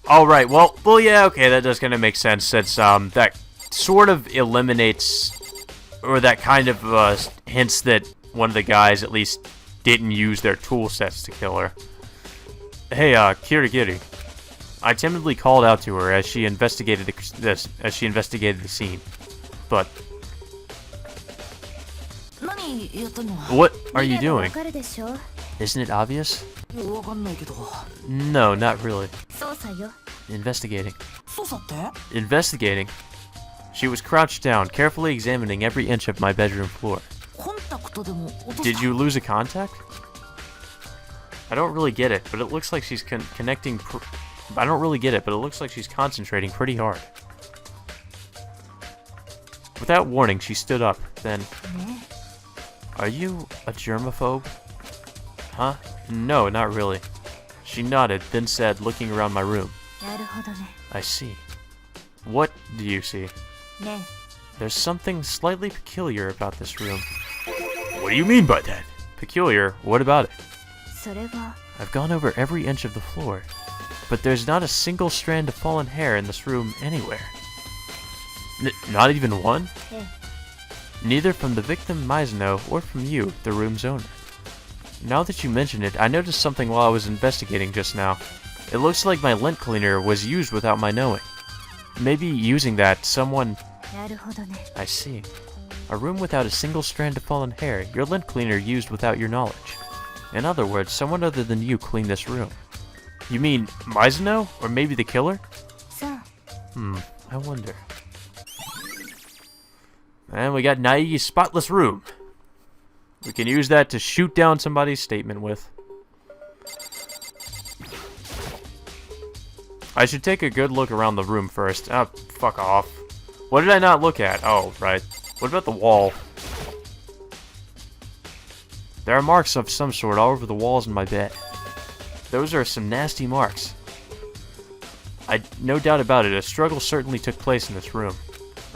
Alright, well, yeah, okay, that does kind of make sense, since, that sort of eliminates, or that kind of, hints that one of the guys at least didn't use their tool sets to kill her. Hey, Kirigiri. I timidly called out to her as she investigated the scene. But... What are you doing? Isn't it obvious? No, not really. Investigating. Investigating? She was crouched down, carefully examining every inch of my bedroom floor. Did you lose a contact? I don't really get it, but it looks like she's connecting... I don't really get it, but it looks like she's concentrating pretty hard. Without warning, she stood up, then... Are you a germaphobe? Huh? No, not really. She nodded, then said, looking around my room. なるほどね。 I see. What do you see? ね There's something slightly peculiar about this room. What do you mean by that? Peculiar? What about it? それは I've gone over every inch of the floor, but there's not a single strand of fallen hair in this room anywhere. Not even one? え Neither from the victim Mizuno or from you, the room's owner. Now that you mention it, I noticed something while I was investigating just now. It looks like my lint cleaner was used without my knowing. Maybe using that, someone... なるほどね。 I see. A room without a single strand of fallen hair, your lint cleaner used without your knowledge. In other words, someone other than you cleaned this room. You mean Mizuno? Or maybe the killer? さあ I wonder. And we got Naigi's spotless room. We can use that to shoot down somebody's statement with. I should take a good look around the room first. Ah, fuck off. What did I not look at? Oh, right. What about the wall? There are marks of some sort all over the walls in my bed. Those are some nasty marks. No doubt about it, a struggle certainly took place in this room.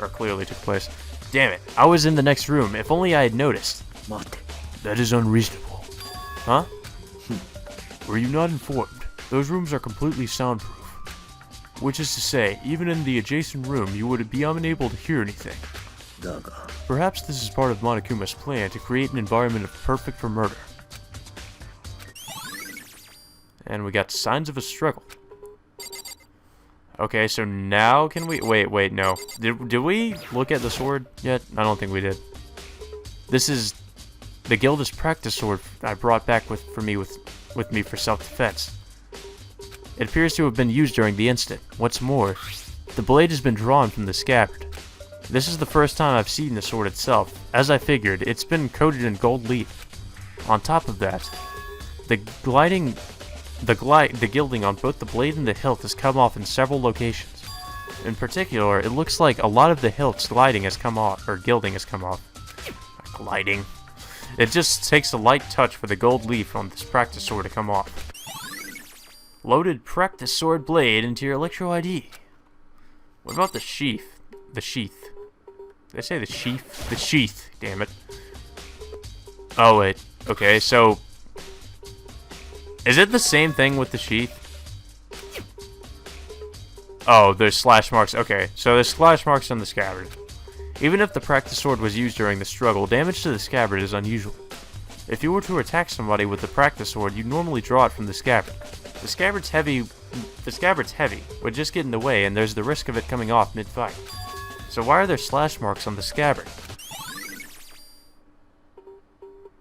Or clearly took place. Damn it, I was in the next room. If only I had noticed. That is unreasonable. Huh? Were you not informed? Those rooms are completely soundproof. Which is to say, even in the adjacent room, you would be unable to hear anything. Perhaps this is part of Monokuma's plan to create an environment perfect for murder. And we got signs of a struggle. Okay, so now can we... Wait, no. Did we look at the sword yet? I don't think we did. This is the Gilda's practice sword I brought back with me for self-defense. It appears to have been used during the incident. What's more, the blade has been drawn from the scabbard. This is the first time I've seen the sword itself. As I figured, it's been coated in gold leaf. On top of that, the gilding on both the blade and the hilt has come off in several locations. In particular, it looks like a lot of the hilt's gilding has come off. Gliding. It just takes a light touch for the gold leaf on this practice sword to come off. Loaded practice sword blade into your Electro ID. What about the sheath? The sheath. Did I say the sheath? The sheath, damn it. Oh, wait. Okay, so... Is it the same thing with the sheath? Oh, there's slash marks. Okay, so there's slash marks on the scabbard. Even if the practice sword was used during the struggle, damage to the scabbard is unusual. If you were to attack somebody with the practice sword, you'd normally draw it from the scabbard. The scabbard's heavy, would just get in the way, and there's the risk of it coming off mid-fight. So why are there slash marks on the scabbard?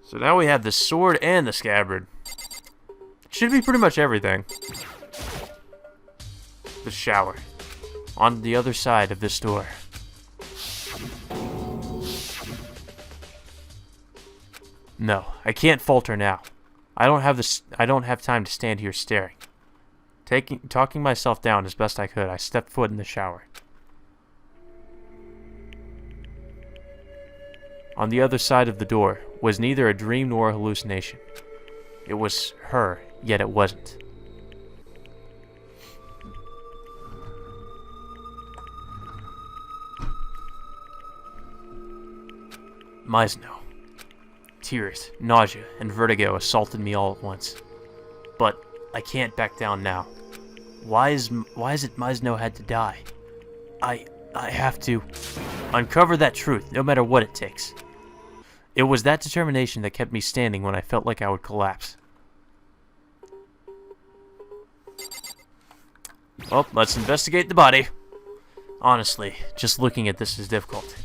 So now we have the sword and the scabbard. Should be pretty much everything. The shower. On the other side of this door. No, I can't falter now. I don't have time to stand here staring. Talking myself down as best I could, I stepped foot in the shower. On the other side of the door was neither a dream nor a hallucination. It was her, yet it wasn't. Mizuno. Tears, nausea, and vertigo assaulted me all at once. But I can't back down now. Why is it Mizuno had to die? I have to uncover that truth, no matter what it takes. It was that determination that kept me standing when I felt like I would collapse. Well, let's investigate the body. Honestly, just looking at this is difficult.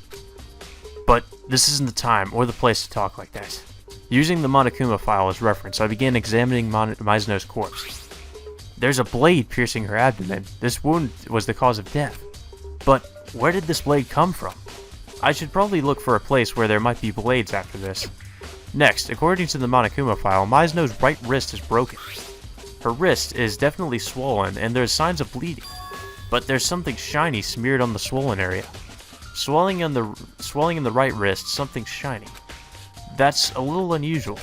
But this isn't the time or the place to talk like that. Using the Monokuma file as reference, I began examining Mizuno's corpse. There's a blade piercing her abdomen. This wound was the cause of death. But where did this blade come from? I should probably look for a place where there might be blades after this. Next, according to the Monokuma file, Mizuno's right wrist is broken. Her wrist is definitely swollen, and there's signs of bleeding. But there's something shiny smeared on the swollen area. Swelling in the right wrist, something shiny. That's a little unusual.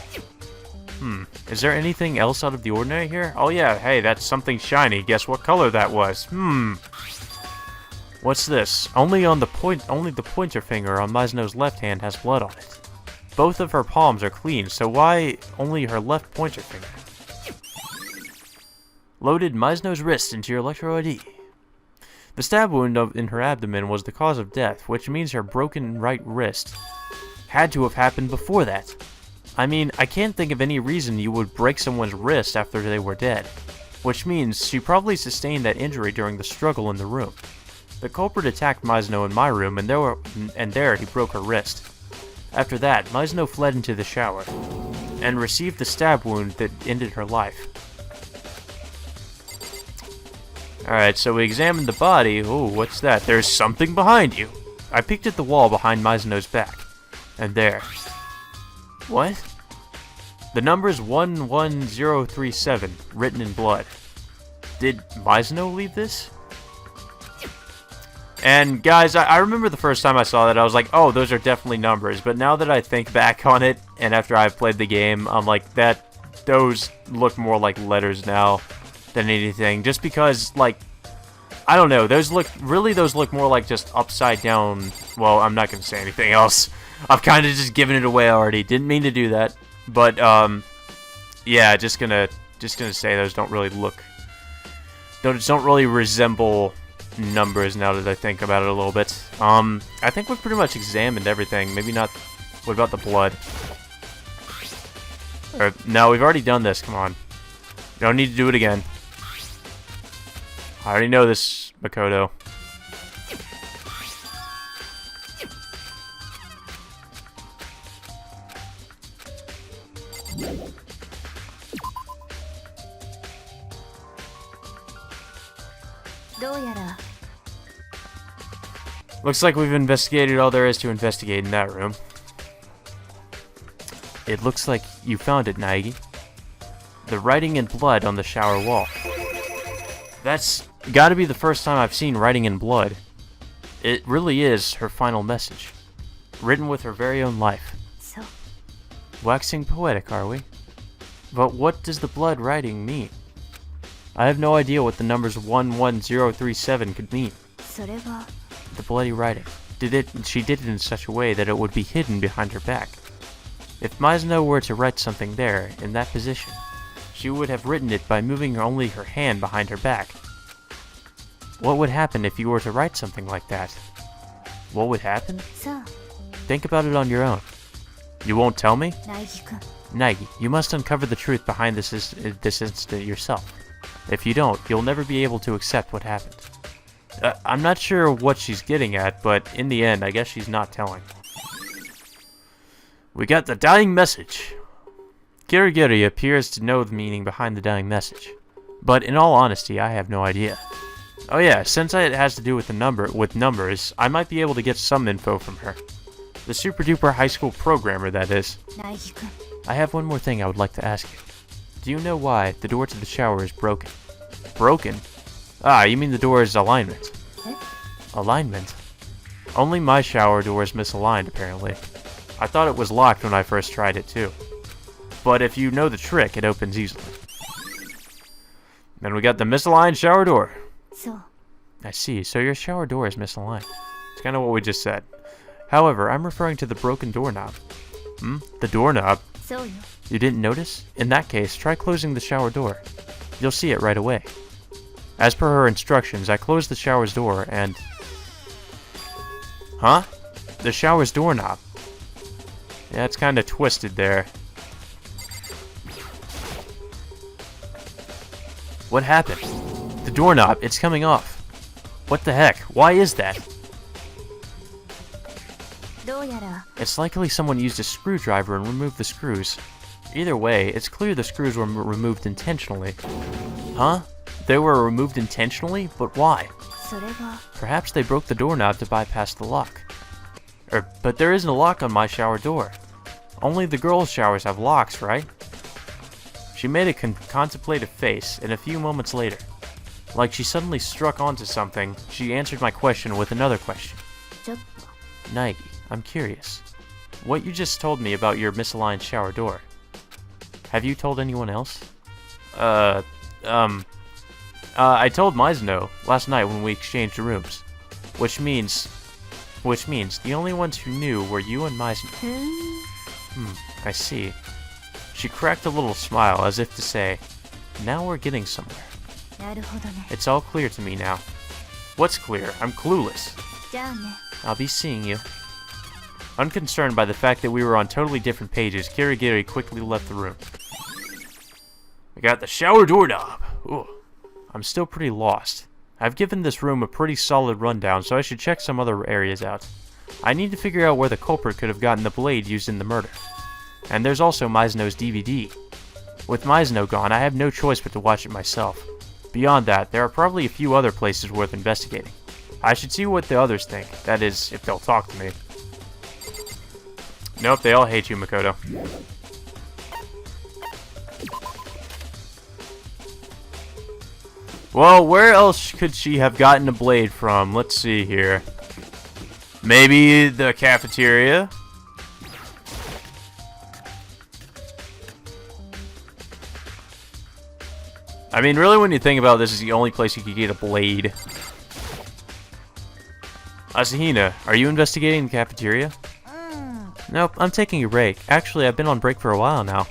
Is there anything else out of the ordinary here? Oh yeah, hey, that's something shiny. Guess what color that was? What's this? Only the pointer finger on Mizuno's left hand has blood on it. Both of her palms are clean, so why only her left pointer finger? Loaded Mizuno's wrist into your Electro ID. The stab wound in her abdomen was the cause of death, which means her broken right wrist had to have happened before that. I mean, I can't think of any reason you would break someone's wrist after they were dead, which means she probably sustained that injury during the struggle in the room. The culprit attacked Mizuno in my room, and there he broke her wrist. After that, Mizuno fled into the shower, and received the stab wound that ended her life. Alright, so we examined the body. Oh, what's that? There's something behind you! I peeked at the wall behind Mizuno's back, and there. What? The number's 11037, written in blood. Did Mizuno leave this? And guys, I remember the first time I saw that, I was like, oh, those are definitely numbers. But now that I think back on it, and after I've played the game, I'm like, those look more like letters now than anything. Just because, like, I don't know, those look more like just upside down. Well, I'm not going to say anything else. I've kind of just given it away already. Didn't mean to do that. But, yeah, just gonna say those don't really resemble numbers now that I think about it a little bit. I think we've pretty much examined everything. Maybe not. What about the blood? No, we've already done this. Come on. Don't need to do it again. I already know this, Makoto. Looks like we've investigated all there is to investigate in that room. It looks like you found it, Naegi. The writing in blood on the shower wall. That's gotta be the first time I've seen writing in blood. It really is her final message. Written with her very own life. So. Waxing poetic, are we? But what does the blood writing mean? I have no idea what the numbers 11037 could mean. それは The bloody writing. She did it in such a way that it would be hidden behind her back. If Mizuno were to write something there, in that position, she would have written it by moving only her hand behind her back. What would happen if you were to write something like that? What would happen? そう Think about it on your own. You won't tell me? ナイヒ君 Naegi, you must uncover the truth behind this incident yourself. If you don't, you'll never be able to accept what happened. I'm not sure what she's getting at, but in the end, I guess she's not telling. We got the dying message. Kirigiri appears to know the meaning behind the dying message. But in all honesty, I have no idea. Oh yeah, since it has to do with numbers, I might be able to get some info from her. The super duper high school programmer, that is. ナイヒ君 I have one more thing I would like to ask you. Do you know why the door to the shower is broken? Broken? Ah, you mean the door's alignment. Eh? Alignment? Only my shower door is misaligned, apparently. I thought it was locked when I first tried it, too. But if you know the trick, it opens easily. Then we got the misaligned shower door. そう I see, so your shower door is misaligned. It's kind of what we just said. However, I'm referring to the broken doorknob. The doorknob? そうよ You didn't notice? In that case, try closing the shower door. You'll see it right away. As per her instructions, I closed the shower's door and... Huh? The shower's doorknob. Yeah, it's kind of twisted there. What happened? The doorknob, it's coming off. What the heck? Why is that? どうやら It's likely someone used a screwdriver and removed the screws. Either way, it's clear the screws were removed intentionally. Huh? They were removed intentionally? But why? それは Perhaps they broke the doorknob to bypass the lock. But there isn't a lock on my shower door. Only the girls' showers have locks, right? She made a contemplative face, and a few moments later, like she suddenly struck onto something, she answered my question with another question. ちょっ Naegi, I'm curious. What you just told me about your misaligned shower door. Have you told anyone else? I told Mizuno last night when we exchanged rooms. Which means the only ones who knew were you and Mizuno. I see. She cracked a little smile as if to say, now we're getting somewhere. となるほどね It's all clear to me now. What's clear? I'm clueless. じゃあね I'll be seeing you. Unconcerned by the fact that we were on totally different pages, Kirigiri quickly left the room. We got the shower doorknob. Ooh. I'm still pretty lost. I've given this room a pretty solid rundown, so I should check some other areas out. I need to figure out where the culprit could have gotten the blade used in the murder. And there's also Mizuno's DVD. With Mizuno gone, I have no choice but to watch it myself. Beyond that, there are probably a few other places worth investigating. I should see what the others think. That is, if they'll talk to me. Nope, they all hate you, Makoto. Well, where else could she have gotten a blade from? Let's see here. Maybe the cafeteria? I mean, really, when you think about this, is the only place you could get a blade. Asahina, are you investigating the cafeteria? Nope, I'm taking a break. Actually, I've been on break for a while now.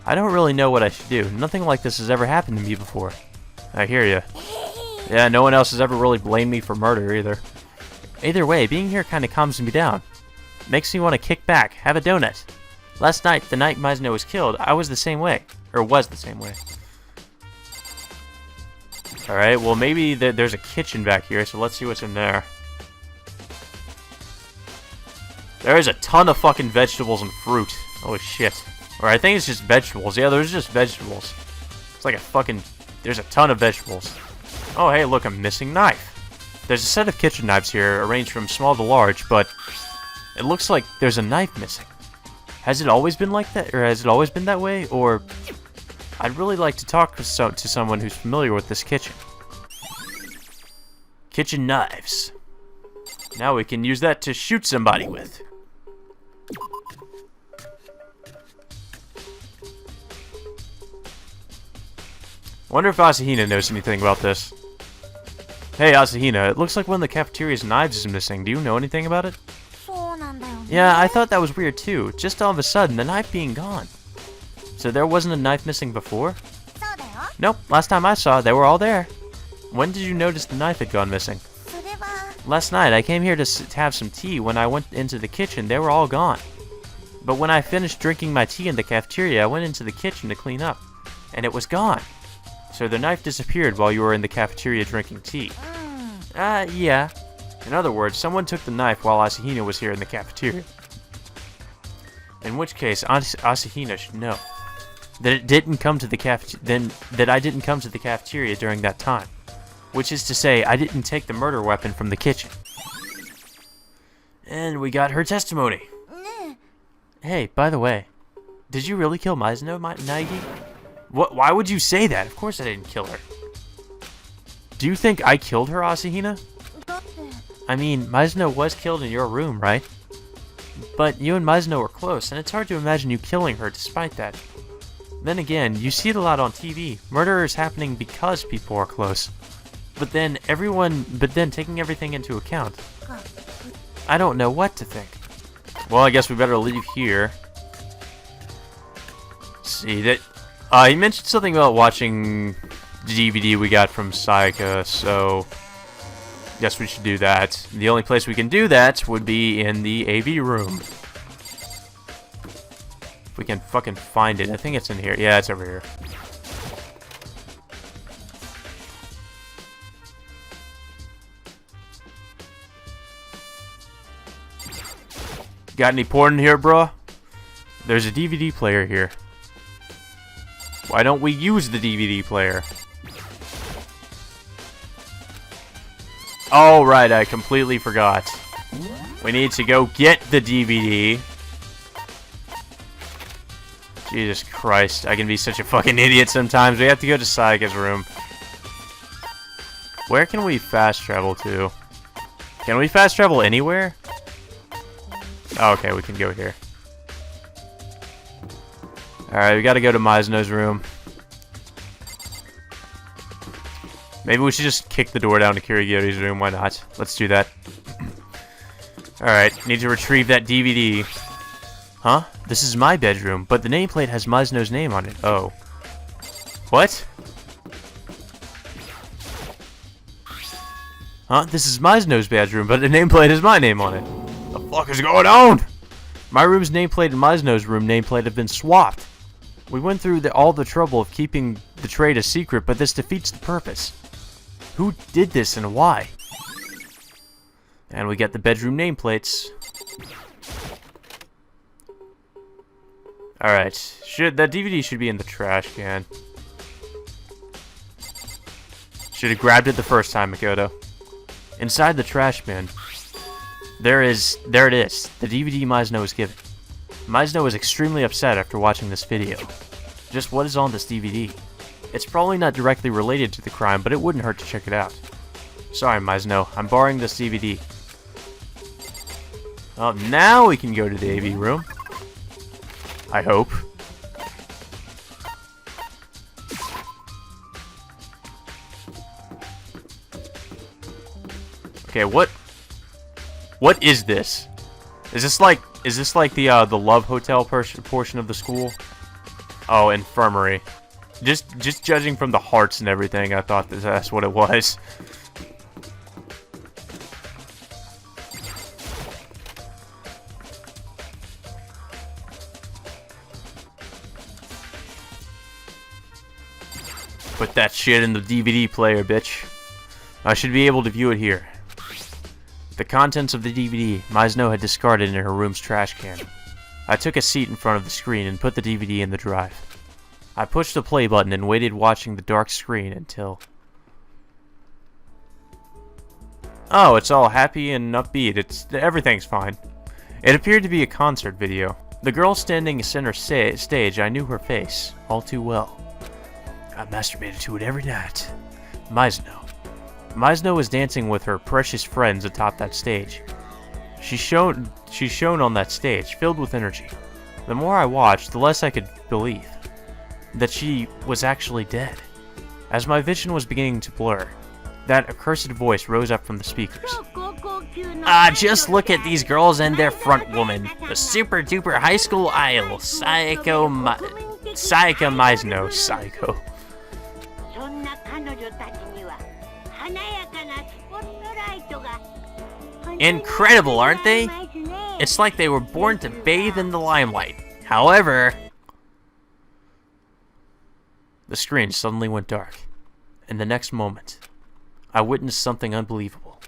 I don't really know what I should do. Nothing like this has ever happened to me before. I hear ya. Yeah, no one else has ever really blamed me for murder either. Either way, being here kind of calms me down. Makes me want to kick back, have a donut. Last night, the night Mizuno was killed, I was the same way. Or was the same way. Alright, well maybe there's a kitchen back here, so let's see what's in there. There is a ton of fucking vegetables and fruit. Oh shit. Or I think it's just vegetables. Yeah, there's just vegetables. It's like a fucking... There's a ton of vegetables. Oh hey, look, a missing knife. There's a set of kitchen knives here, arranged from small to large, but... It looks like there's a knife missing. Has it always been like that? Or has it always been that way? Or... I'd really like to talk to someone who's familiar with this kitchen. Kitchen knives. Now we can use that to shoot somebody with. Wonder if Asahina knows anything about this. Hey Asahina, it looks like one of the cafeteria's knives is missing. Do you know anything about it? そうなんだよね Yeah, I thought that was weird too. Just all of a sudden, the knife being gone. So there wasn't a knife missing before? そうだよ Nope, last time I saw, they were all there. When did you notice the knife had gone missing? それは Last night, I came here to have some tea. When I went into the kitchen, they were all gone. But when I finished drinking my tea in the cafeteria, I went into the kitchen to clean up. And it was gone. So the knife disappeared while you were in the cafeteria drinking tea. Yeah. In other words, someone took the knife while Asahina was here in the cafeteria. In which case, Asahina should know that it didn't come to the that I didn't come to the cafeteria during that time. Which is to say, I didn't take the murder weapon from the kitchen. And we got her testimony. ね Hey, by the way, did you really kill Mizuno, Naegi? What? Why would you say that? Of course I didn't kill her. Do you think I killed her, Asahina? えだって I mean, Mizuno was killed in your room, right? But you and Mizuno were close, and it's hard to imagine you killing her despite that. Then again, you see it a lot on TV. Murder is happening because people are close. But then taking everything into account, か I don't know what to think. Well, I guess we better leave here. See that he mentioned something about watching the DVD we got from Sayaka, so guess we should do that. The only place we can do that would be in the AV room. If we can fucking find it. I think it's in here. Yeah, it's over here. Got any porn in here, bro? There's a DVD player here. Why don't we use the DVD player? Oh, right, I completely forgot. We need to go get the DVD. Jesus Christ, I can be such a fucking idiot sometimes. We have to go to Sayaka's room. Where can we fast travel to? Can we fast travel anywhere? Oh, okay, we can go here. Alright, we gotta go to Mizuno's room. Maybe we should just kick the door down to Kirigiri's room, why not? Let's do that. Alright, need to retrieve that DVD. Huh? This is my bedroom, but the nameplate has Mizuno's name on it. Oh. What? Huh? This is Mizuno's bedroom, but the nameplate has my name on it. The fuck is going on? My room's nameplate and Mizuno's room nameplate have been swapped. We went through all the trouble of keeping the trade a secret, but this defeats the purpose. Who did this and why? And we get the bedroom nameplates. Alright, that DVD should be in the trash can. Should have grabbed it the first time, Makoto. Inside the trash bin, there it is, the DVD Mizuno was given. Mizuno is extremely upset after watching this video. Just what is on this DVD? It's probably not directly related to the crime, but it wouldn't hurt to check it out. Sorry, Mizuno, I'm borrowing this DVD. Oh, now we can go to the AV room. I hope. Okay, what is this? Is this like the Love Hotel portion of the school? Oh, infirmary. Just judging from the hearts and everything, I thought that's what it was. Put that shit in the DVD player, bitch. I should be able to view it here. The contents of the DVD Mizuno had discarded in her room's trash can. I took a seat in front of the screen and put the DVD in the drive. I pushed the play button and waited watching the dark screen until... Oh, it's all happy and upbeat. Everything's fine. It appeared to be a concert video. The girl standing center stage, I knew her face all too well. I masturbated to it every night. Mizuno. Mizuno was dancing with her precious friends atop that stage. She's shown on that stage, filled with energy. The more I watched, the less I could believe that she was actually dead. As my vision was beginning to blur, that accursed voice rose up from the speakers. Just look at these girls and their front woman. The super duper high school idol, Sayaka Mizuno. Psycho. Incredible, aren't they? It's like they were born to bathe in the limelight. However... The screen suddenly went dark, and the next moment, I witnessed something unbelievable.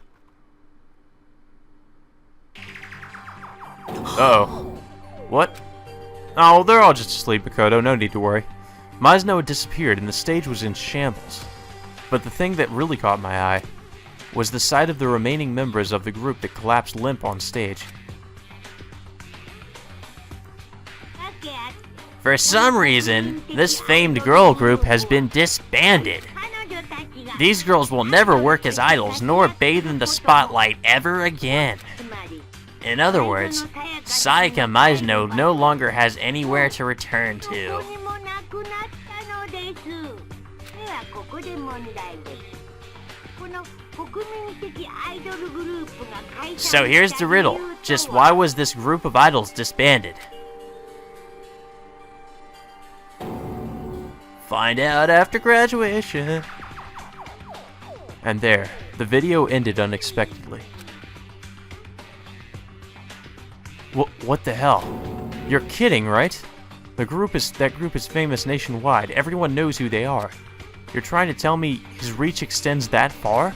Uh-oh. What? Oh, they're all just asleep, Makoto. No need to worry. Mizuno had disappeared, and the stage was in shambles. But the thing that really caught my eye was the sight of the remaining members of the group that collapsed limp on stage. For some reason, this famed girl group has been disbanded. These girls will never work as idols nor bathe in the spotlight ever again. In other words, Sayaka Mizuno no longer has anywhere to return to. So here's the riddle. Just why was this group of idols disbanded? Find out after graduation. And there, the video ended unexpectedly. What the hell? You're kidding, right? That group is famous nationwide. Everyone knows who they are. You're trying to tell me his reach extends that far?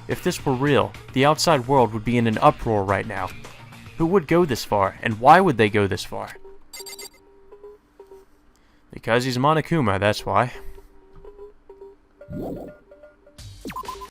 If this were real, the outside world would be in an uproar right now. Who would go this far, and why would they go this far? Because he's Monokuma, that's why.